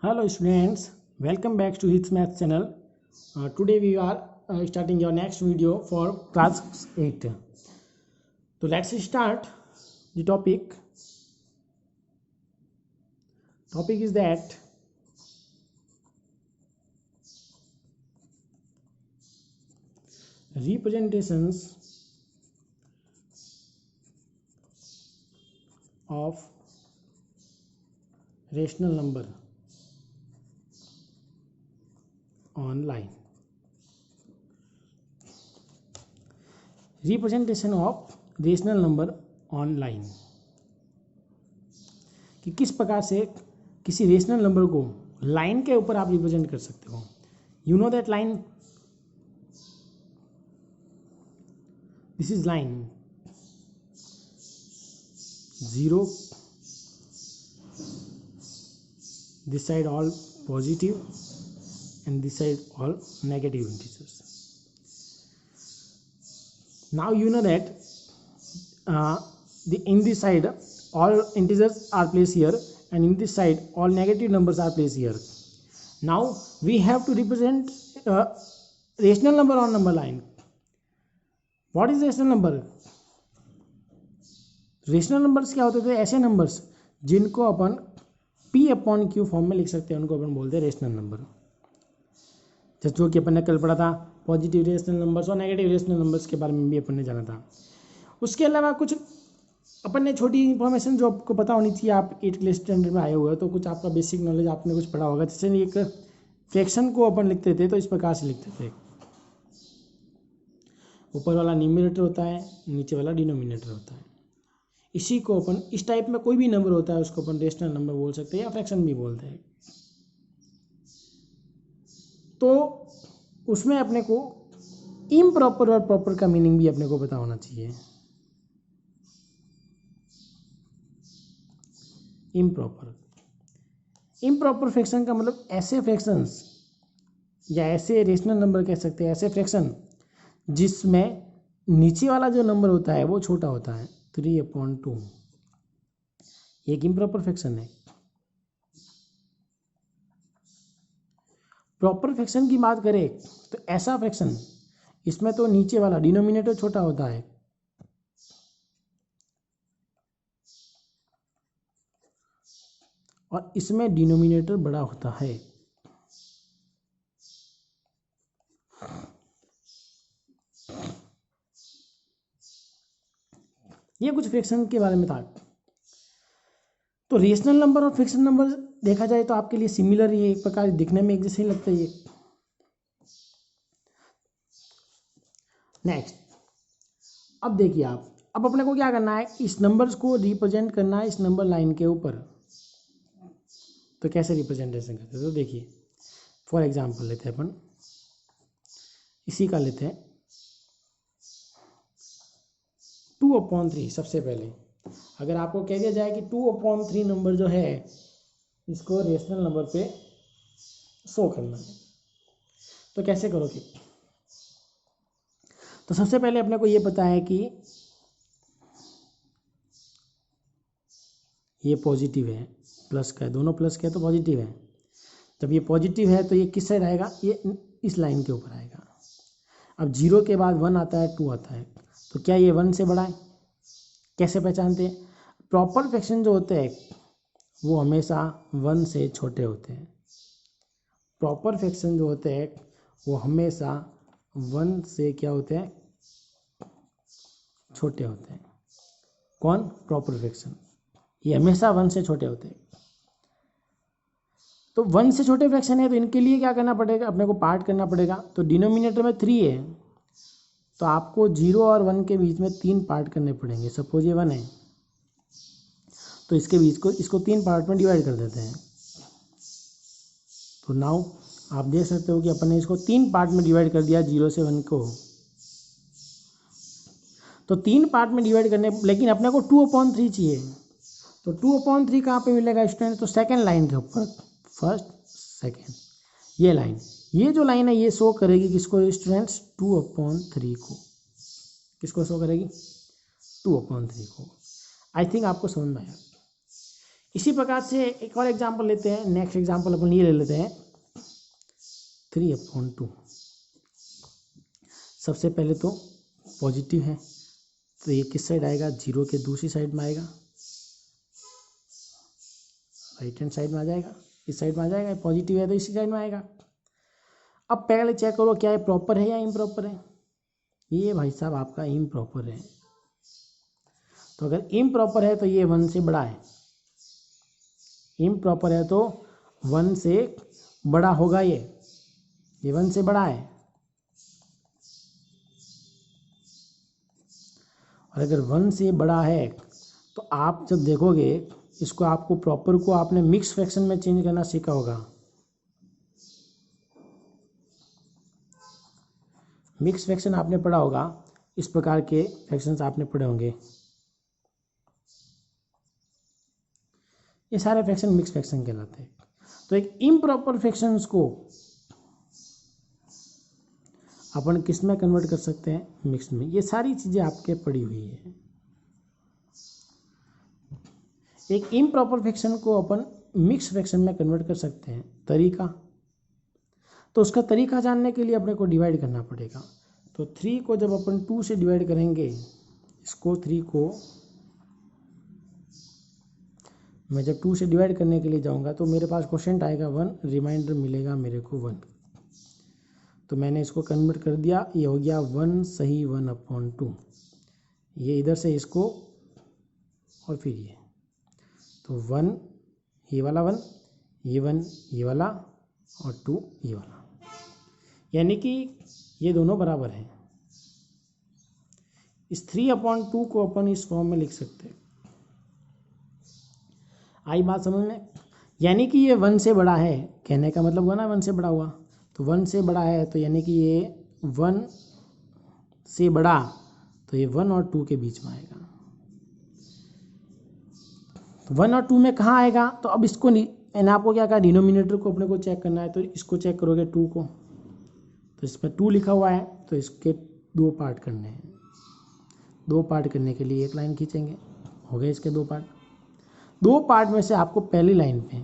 Hello students, welcome back to Hits Math channel. Today we are starting your next video for class 8. So let's start the topic. Topic is that representations of rational number online. Representation of rational number online कि किस प्रकार से किसी rational number को line के ऊपर आप represent कर सकते हो. You know that line, this is line 0, this side all positive and this side all negative integers. Now you know that in this side all integers are placed here and in this side all negative numbers are placed here. Now we have to represent rational number on number line. What is rational number? Rational numbers क्या होते थे? ऐसे numbers जिनको अपन P/Q form में लिख सकते हैं, उनको अपन बोलते हैं रेशनल नंबर. जो कि अपन ने कल पढ़ा था, पॉजिटिव रेशनल नंबर्स और नेगेटिव रेशनल नंबर्स के बारे में भी अपन ने जाना था. उसके अलावा कुछ अपन ने छोटी इन्फॉर्मेशन जो आपको पता होनी चाहिए. आप 8 क्लास स्टैंडर्ड में आए हुए हो तो कुछ आपका बेसिक नॉलेज आपने कुछ पढ़ा होगा. जैसे एक फ्रैक्शन को अपन लिखते थे तो इस प्रकार से लिखते थे, ऊपर वाला न्यूमरेटर होता है, नीचे वाला डिनोमिनेटर होता है. इसी को अपन इस टाइप में कोई भी नंबर होता है उसको अपन रेशनल नंबर बोल सकते हैं या फ्रैक्शन भी बोलते हैं. तो उसमें अपने को इम्प्रॉपर और प्रॉपर का मीनिंग भी अपने को पता होना चाहिए. इम्प्रॉपर फ्रैक्शन का मतलब ऐसे फ्रैक्शंस या ऐसे रेशनल नंबर कह सकते हैं, ऐसे फ्रैक्शन जिसमें नीचे वाला जो नंबर होता है वो छोटा होता है, 3/2. एक इम्प्रॉपर फ्रैक्शन है. प्रॉपर फ्रैक्शन की बात करें तो ऐसा फ्रैक्शन इसमें तो नीचे वाला डिनोमिनेटर छोटा होता है और इसमें डिनोमिनेटर बड़ा होता है. ये कुछ फ्रैक्शन के बारे में था. तो रेशनल नंबर और फ्रैक्शन नंबर देखा जाए तो आपके लिए सिमिलर ही है, एक प्रकार दिखने में एक जैसे ही लगता है ये. नेक्स्ट, अब देखिए आप, अब अपने को क्या करना है, इस नंबर्स को रिप्रेजेंट करना है इस नंबर लाइन के ऊपर. तो कैसे रिप्रेजेंटेशन करते हैं? तो देखिए, फॉर एग्जांपल लेते हैं अपन, इसी का लेते हैं 2/3. सबसे पहले अगर आपको कह दिया जाए कि 2/3 नंबर जो है इसको रेशनल नंबर पे शो करना है तो कैसे करोगे? तो सबसे पहले अपने को ये पता है कि ये पॉजिटिव है, प्लस का है, दोनों प्लस का है तो पॉजिटिव है. जब ये पॉजिटिव है तो ये किस साइड आएगा? ये इस लाइन के ऊपर आएगा. अब 0 के बाद 1 आता है, 2 आता है, तो क्या ये 1 से बड़ा है? कैसे पहचानते हैं? प्रॉपर फ्रैक्शन जो होते हैं वो हमेशा 1 से छोटे होते हैं. प्रॉपर फ्रैक्शन जो होते हैं वो हमेशा 1 से क्या होते हैं? छोटे होते हैं. कौन? Proper fraction. ये हमेशा 1 से छोटे होते हैं. तो 1 से छोटे फ्रैक्शन है तो इनके लिए क्या करना पड़ेगा? अपने को पार्ट करना पड़ेगा. तो डिनोमिनेटर में 3 है तो आपको 0 और 1 के बीच में 3 पार्ट करने पड़ेंगे. सपोज ये 1 है तो इसके बीच को इसको 3 पार्ट में डिवाइड कर देते हैं. तो नाउ आप देख सकते हो कि अपन ने इसको 3 पार्ट में डिवाइड कर दिया 0 से 1 को. तो 3 पार्ट में डिवाइड करने, लेकिन अपने को 2/3 चाहिए. तो 2/3 कहाँ पे मिलेगा स्टूडेंट? तो सेकेंड लाइन के ऊपर, फर्स्ट सेकेंड ये लाइन, ये जो लाइन है ये शो करेगी किसको स्टूडेंट्स? 2/3 को. किसको शो करेगी? 2/3 को. आई थिंक आपको समझ में आया. इसी प्रकार से एक और एग्जांपल लेते हैं। नेक्स्ट एग्जांपल अपन ये ले लेते हैं 3/2। सबसे पहले तो पॉजिटिव है तो ये किस साइड आएगा, 0 के दूसरी साइड में आएगा, राइट हैंड साइड में आ जाएगा, इस साइड में आ जाएगा। पॉजिटिव है तो इसी साइड में आएगा। अब पहले चेक करो क्या ये प्रॉपर है या इम्प्रॉपर है। ये भाई साहब आपका इम्प्रॉपर है। तो अगर इम्प्रॉपर है तो ये 1 से बड़ा है, इम्प्रॉपर है तो 1 से बड़ा होगा। ये 1 से बड़ा है। और अगर 1 से बड़ा है तो आप जब देखोगे इसको, आपको प्रॉपर को आपने मिक्स फ्रैक्शन में चेंज करना सीखा होगा। मिक्स फ्रैक्शन आपने पढ़ा होगा, इस प्रकार के फ्रैक्शंस आपने पढ़े होंगे। ये सारे फ्रैक्शन मिक्स फ्रैक्शन कहलाते हैं। तो एक इम्प्रॉपर फ्रैक्शंस को अपन किस में कन्वर्ट कर सकते हैं, मिक्स में। ये सारी चीज़ें आपके पड़ी हुई है। एक इम्प्रॉपर फ्रैक्शन को अपन मिक्स फ्रैक्शन में कन्वर्ट कर सकते हैं। तरीका, तो उसका तरीका जानने के लिए अपने को डिवाइड करना पड़ेगा। तो 3 को जब अपन 2 से डिवाइड करेंगे, इसको 3 को मैं जब 2 से डिवाइड करने के लिए जाऊंगा तो मेरे पास क्वोशिएंट आएगा 1, रिमाइंडर मिलेगा मेरे को 1। तो मैंने इसको कन्वर्ट कर दिया, ये हो गया 1 सही 1/2। ये इधर से इसको और फिर ये, तो 1 ये वाला 1, ये 1 ये वाला और 2 ये वाला, यानी कि ये दोनों बराबर हैं। इस 3/2 को अपन इस फॉर्म में लिख सकते हैं। आई बात समझ में? यानी कि ये 1 से बड़ा है, कहने का मतलब हुआ ना 1 से बड़ा हुआ। तो 1 से बड़ा है तो यानी कि ये 1 से बड़ा, तो ये 1 और 2 के बीच में आएगा। तो 1 और 2 में कहाँ आएगा? तो अब इसको मैंने आपको क्या कहा, डिनोमिनेटर को अपने को चेक करना है। तो इसको चेक करोगे 2 को, तो इस पर 2 लिखा हुआ है तो इसके 2 पार्ट करने हैं। 2 पार्ट करने के लिए एक लाइन खींचेंगे, हो गए इसके 2 पार्ट। 2 पार्ट में से आपको पहली लाइन पे,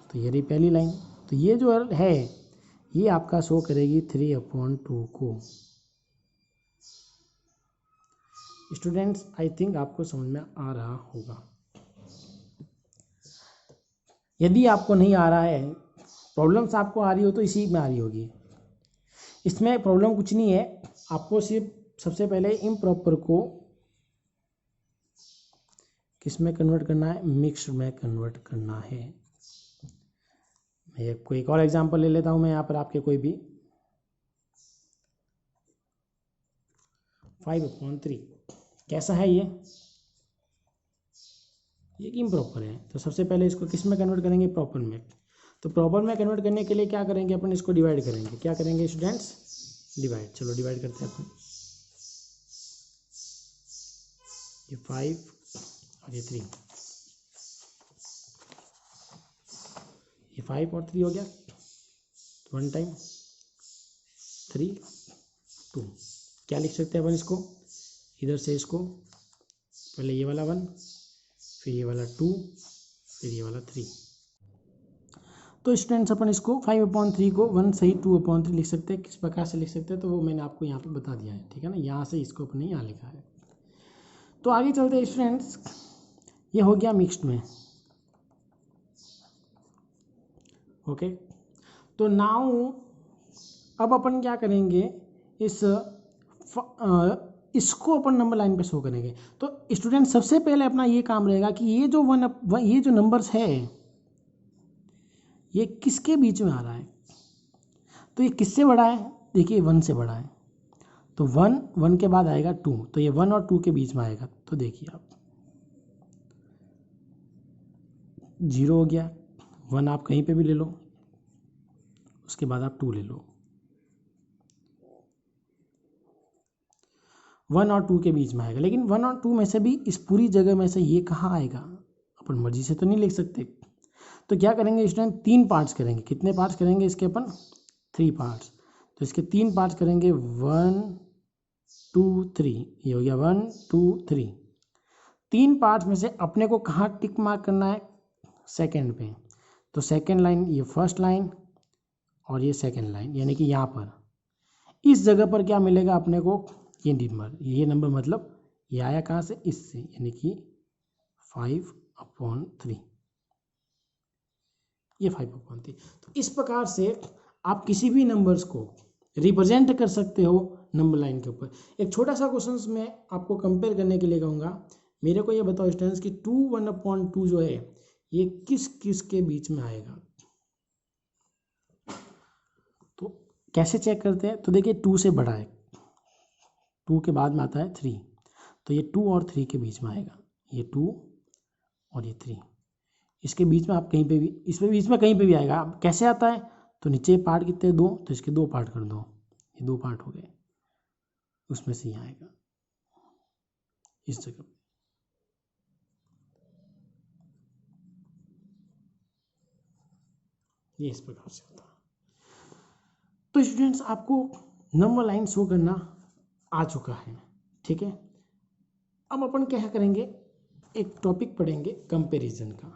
तो ये रही पहली लाइन, तो ये जो है ये आपका शो करेगी 3/2 को। स्टूडेंट्स आई थिंक आपको समझ में आ रहा होगा। यदि आपको नहीं आ रहा है, प्रॉब्लम्स आपको आ रही हो तो इसी में आ रही होगी। इसमें प्रॉब्लम कुछ नहीं है, आपको सिर्फ सबसे पहले इम्प्रॉपर को किस में कन्वर्ट करना है, मिक्स में कन्वर्ट करना है। मैं कोई एक और एग्जांपल ले लेता हूं मैं यहाँ पर आपके, कोई भी 5/3 कैसा है ये इम्प्रॉपर है। तो सबसे पहले इसको किस में कन्वर्ट करेंगे, प्रॉपर में। तो प्रॉपर में कन्वर्ट करने के लिए क्या करेंगे अपन, इसको डिवाइड करेंगे। क्या करेंगे स्टूडेंट्स, डिवाइड। चलो डिवाइड करते हैं अपन। ये 5 और ये 3, ये 5 और 3 हो गया। 1 टाइम 3 2, क्या लिख सकते हैं अपन इसको, इधर से इसको पहले ये वाला 1, फिर ये वाला 2, फिर ये वाला 3। तो स्टूडेंट्स अपन इसको 5/3 को 1 सही 2/3 लिख सकते हैं। किस प्रकार से लिख सकते हैं तो वो मैंने आपको यहाँ पे बता दिया है, ठीक है ना। यहाँ से इसको अपने यहाँ लिखा है। तो आगे चलते हैं स्टूडेंट्स, ये हो गया मिक्स्ड में। ओके, तो नाउ अब अपन क्या करेंगे, इसको अपन नंबर लाइन पे शो करेंगे। तो स्टूडेंट सबसे पहले अपना ये काम रहेगा कि ये जो नंबर्स है ये किसके बीच में आ रहा है। तो ये किससे बड़ा है, देखिए 1 से बड़ा है। तो 1 के बाद आएगा 2, तो ये 1 और 2 के बीच में आएगा। तो देखिए आप 0 हो गया, 1 आप कहीं पे भी ले लो, उसके बाद आप 2 ले लो। 1 और 2 के बीच में आएगा, लेकिन 1 और 2 में से भी इस पूरी जगह में से ये कहाँ आएगा, अपन मर्जी से तो नहीं लिख सकते। तो क्या करेंगे स्टूडेंट, 3 पार्ट्स करेंगे। कितने पार्ट्स करेंगे इसके अपन, 3 पार्ट्स। तो इसके 3 पार्ट्स करेंगे, 1 2 3, ये हो गया 1 2 3। 3 पार्ट्स में से अपने को कहाँ टिक मार्क करना है, सेकंड पे, तो सेकंड लाइन ये फर्स्ट लाइन और ये सेकंड लाइन, यानी कि यहाँ पर इस जगह पर क्या मिलेगा अपने को, ये नंबर मतलब ये आया कहाँ से, इससे, यानी कि 5/3, ये 5/3। तो इस प्रकार से आप किसी भी नंबर्स को रिप्रेजेंट कर सकते हो नंबर लाइन के ऊपर। एक छोटा सा क्वेश्चन मैं आपको कंपेयर करने के लिए कहूँगा, मेरे को ये बताओ स्टूडेंट्स कि 1/2 जो है ये किस किस के बीच में आएगा। तो कैसे चेक करते हैं, तो देखिए 2 से बड़ा है, 2 के बाद में आता है 3, तो ये 2 और 3 के बीच में आएगा, ये 2 और ये 3, इसके बीच में आप कहीं पे भी, इसमें बीच में कहीं पे भी आएगा। अब कैसे आता है, तो नीचे पार्ट कितने 2, तो इसके 2 पार्ट कर दो, ये 2 पार्ट हो गए, उसमें से ये आएगा इस जगह पे। ये इस प्रकार से होता है। तो स्टूडेंट्स आपको नंबर लाइन शो करना आ चुका है, ठीक है। अब अपन क्या करेंगे, एक टॉपिक पढ़ेंगे कंपैरिजन का।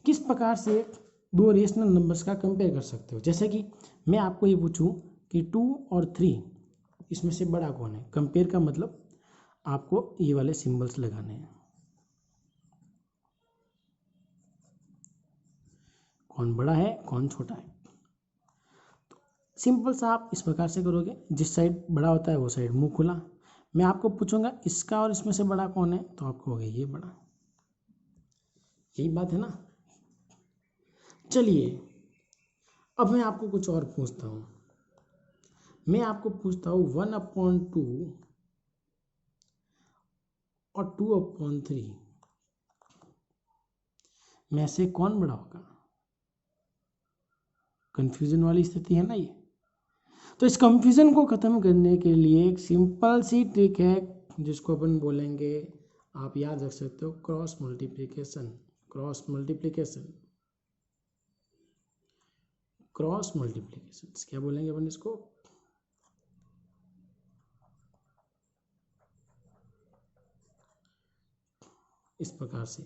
किस प्रकार से दो रेशनल नंबर्स का कंपेयर कर सकते हो। जैसे कि मैं आपको ये पूछूं कि 2 और 3 इसमें से बड़ा कौन है। कंपेयर का मतलब आपको ये वाले सिंबल्स लगाने हैं, कौन बड़ा है कौन छोटा है। तो सिंपल सा आप इस प्रकार से करोगे, जिस साइड बड़ा होता है वो साइड मुंह खुला। मैं आपको पूछूंगा इसका और इसमें से बड़ा कौन है, तो आप कहोगे ये बड़ा। यही बात है ना। चलिए अब मैं आपको कुछ और पूछता हूँ। मैं आपको पूछता हूँ 1/2 और 2/3 में से कौन बड़ा होगा। कंफ्यूजन वाली स्थिति है ना ये। तो इस कंफ्यूजन को खत्म करने के लिए एक सिंपल सी ट्रिक है जिसको अपन बोलेंगे, आप याद रख सकते हो, cross multiplication. Cross multiplication, cross multiplication क्या बोलेंगे अपन इसको, इस प्रकार से।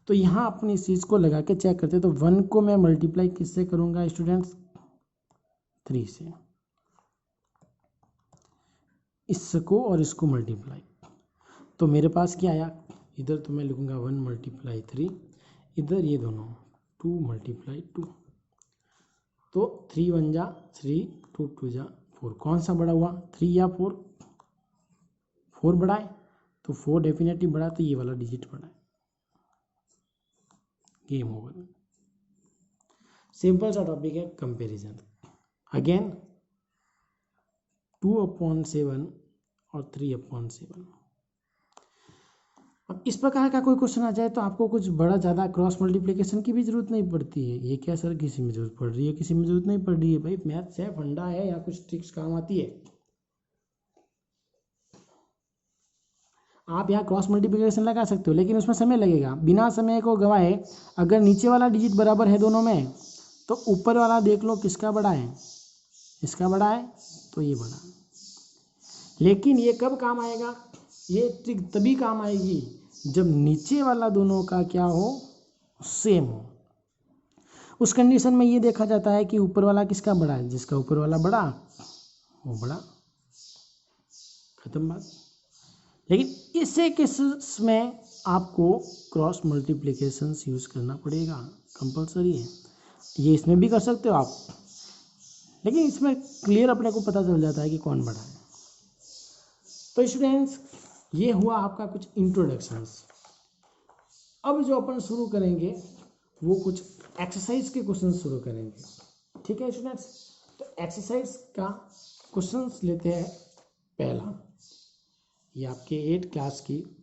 तो यहाँ अपनी इस चीज को लगा के चेक करते हैं। तो 1 को मैं मल्टीप्लाई किससे करूंगा स्टूडेंट्स, 3 से। इसको और इसको मल्टीप्लाई, तो मेरे पास क्या आया, इधर तो मैं लिखूंगा 1 × 3, इधर ये दोनों 2 × 2, तो 3 1 जा 3, 2 2 जा 4। कौन सा बड़ा हुआ, 3 या 4, 4 बड़ा है, तो 4 डेफिनेटली बड़ा है, तो ये वाला डिजिट बड़ा है। Game over. सिंपल सा टॉपिक है कंपैरिजन। अगेन 2/7 और 3/7। अब इस प्रकार का कोई क्वेश्चन आ जाए तो आपको कुछ बड़ा ज़्यादा क्रॉस मल्टीप्लिकेशन की भी जरूरत नहीं पड़ती है। ये क्या सर, किसी में जरूरत पड़ रही है, किसी में जरूरत नहीं पड़ रही है। भाई मैथ्स है, फंडा है, या कुछ ट्रिक्स काम आती है। आप यहाँ क्रॉस मल्टीप्लिकेशन लगा सकते हो, लेकिन उसमें समय लगेगा। बिना समय को गंवाए अगर नीचे वाला डिजिट बराबर है दोनों में, तो ऊपर वाला देख लो किसका बड़ा है, इसका बड़ा है, तो ये बड़ा है। लेकिन ये कब काम आएगा, ये ट्रिक तभी काम आएगी जब नीचे वाला दोनों का क्या हो, सेम हो। उस कंडीशन में ये देखा जाता है कि ऊपर वाला किसका बड़ा है, जिसका ऊपर वाला बड़ा वो बड़ा, खत्म बात। लेकिन इसे केसेस में आपको क्रॉस मल्टीप्लिकेशन यूज करना पड़ेगा, कंपलसरी है। ये इसमें भी कर सकते हो आप, लेकिन इसमें क्लियर अपने को पता चल जाता है कि कौन बड़ा है। तो स्टूडेंट्स ये हुआ आपका कुछ इंट्रोडक्शंस। अब जो अपन शुरू करेंगे वो कुछ एक्सरसाइज के क्वेश्चन शुरू करेंगे, ठीक है स्टूडेंट्स। तो एक्सरसाइज का क्वेश्चंस लेते हैं पहला, ये आपके 8 क्लास की